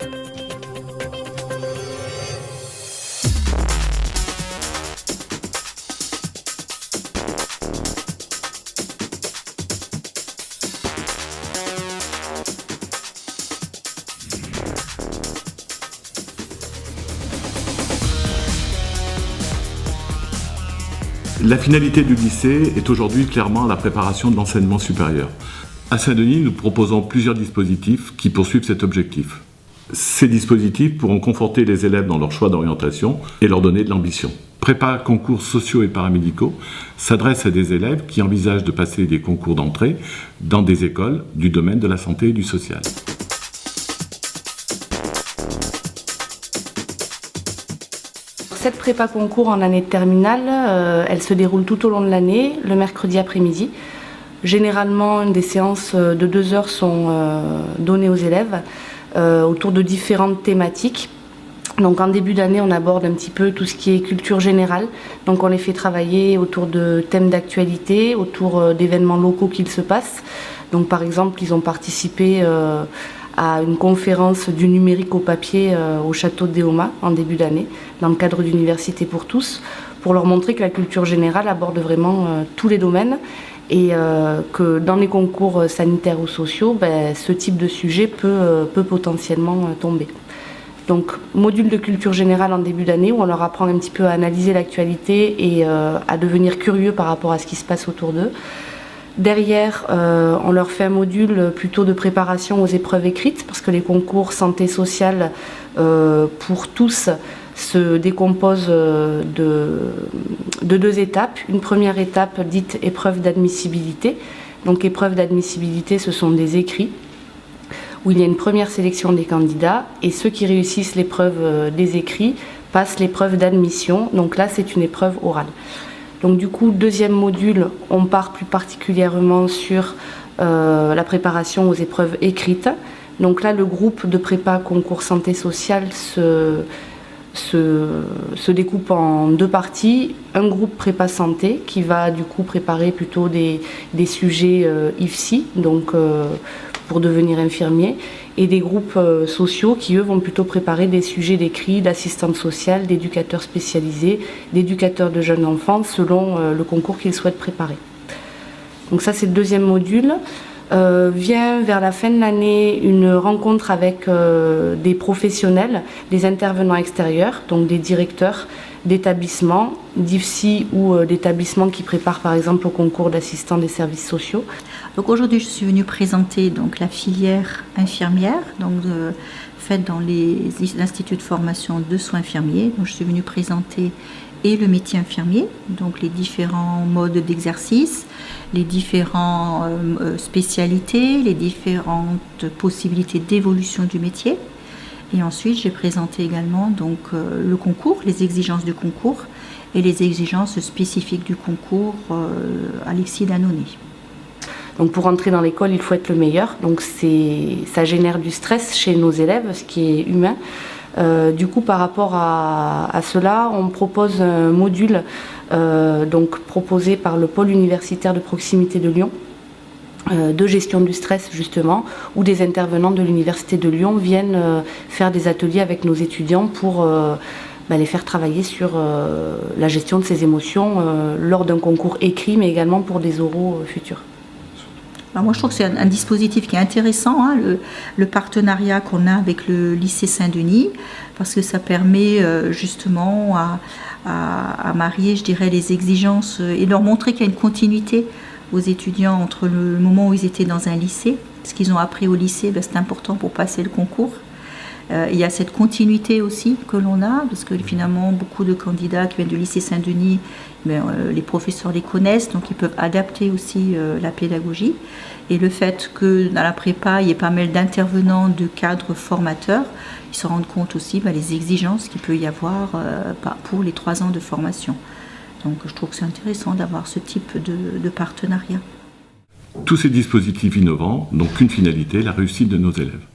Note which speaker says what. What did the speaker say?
Speaker 1: La finalité du lycée est aujourd'hui clairement la préparation de l'enseignement supérieur. À Saint-Denis, nous proposons plusieurs dispositifs qui poursuivent cet objectif. Ces dispositifs pourront conforter les élèves dans leur choix d'orientation et leur donner de l'ambition. Prépa concours sociaux et paramédicaux s'adresse à des élèves qui envisagent de passer des concours d'entrée dans des écoles du domaine de la santé et du social.
Speaker 2: Cette prépa concours en année de terminale, elle se déroule tout au long de l'année, le mercredi après-midi. Généralement, des séances de 2 heures sont données aux élèves autour de différentes thématiques. Donc en début d'année, on aborde un petit peu tout ce qui est culture générale. Donc on les fait travailler autour de thèmes d'actualité, autour d'événements locaux qu'il se passe. Donc par exemple, ils ont participé à une conférence du numérique au papier au château de Déoma en début d'année, dans le cadre d'Université pour tous, pour leur montrer que la culture générale aborde vraiment tous les domaines et que dans les concours sanitaires ou sociaux, ce type de sujet peut potentiellement tomber. Donc, module de culture générale en début d'année où on leur apprend un petit peu à analyser l'actualité et à devenir curieux par rapport à ce qui se passe autour d'eux. Derrière, on leur fait un module plutôt de préparation aux épreuves écrites parce que les concours santé sociale pour tous se décomposent de 2 étapes. Une première étape dite épreuve d'admissibilité. Donc épreuve d'admissibilité, ce sont des écrits où il y a une première sélection des candidats et ceux qui réussissent l'épreuve des écrits passent l'épreuve d'admission. Donc là, c'est une épreuve orale. Donc du coup, deuxième module, on part plus particulièrement sur la préparation aux épreuves écrites. Donc là, le groupe de prépa concours santé sociale se découpe en 2 parties. Un groupe prépa santé qui va du coup préparer plutôt des sujets IFSI, donc pour devenir infirmier, et des groupes sociaux qui eux vont plutôt préparer des sujets d'écrit, d'assistante sociale, d'éducateurs spécialisés, d'éducateurs de jeunes enfants selon le concours qu'ils souhaitent préparer. Donc ça c'est le deuxième module. Vient vers la fin de l'année une rencontre avec des professionnels, des intervenants extérieurs, donc des directeurs d'établissements, d'IFSI ou d'établissements qui préparent par exemple au concours d'assistants des services sociaux.
Speaker 3: Donc aujourd'hui je suis venue présenter donc, la filière infirmière, donc faite dans les instituts de formation de soins infirmiers. Donc je suis venue présenter et le métier infirmier, donc les différents modes d'exercice, les différentes spécialités, les différentes possibilités d'évolution du métier. Et ensuite, j'ai présenté également donc, le concours, les exigences du concours et les exigences spécifiques du concours Alexis Dannonnet.
Speaker 2: Donc pour entrer dans l'école, il faut être le meilleur. Donc ça génère du stress chez nos élèves, ce qui est humain. Du coup, par rapport à cela, on propose un module donc proposé par le pôle universitaire de proximité de Lyon, de gestion du stress justement, où des intervenants de l'université de Lyon viennent faire des ateliers avec nos étudiants pour les faire travailler sur la gestion de ces émotions lors d'un concours écrit, mais également pour des oraux futurs.
Speaker 3: Alors moi je trouve que c'est un dispositif qui est intéressant, hein, le partenariat qu'on a avec le lycée Saint-Denis, parce que ça permet justement à marier, je dirais, les exigences et leur montrer qu'il y a une continuité aux étudiants entre le moment où ils étaient dans un lycée, ce qu'ils ont appris au lycée, c'est important pour passer le concours. Il y a cette continuité aussi que l'on a, parce que finalement beaucoup de candidats qui viennent du lycée Saint-Denis, les professeurs les connaissent, donc ils peuvent adapter aussi la pédagogie. Et le fait que dans la prépa, il y ait pas mal d'intervenants, de cadres formateurs, ils se rendent compte aussi des exigences qu'il peut y avoir pour les 3 ans de formation. Donc je trouve que c'est intéressant d'avoir ce type de partenariat.
Speaker 1: Tous ces dispositifs innovants n'ont qu'une finalité, la réussite de nos élèves.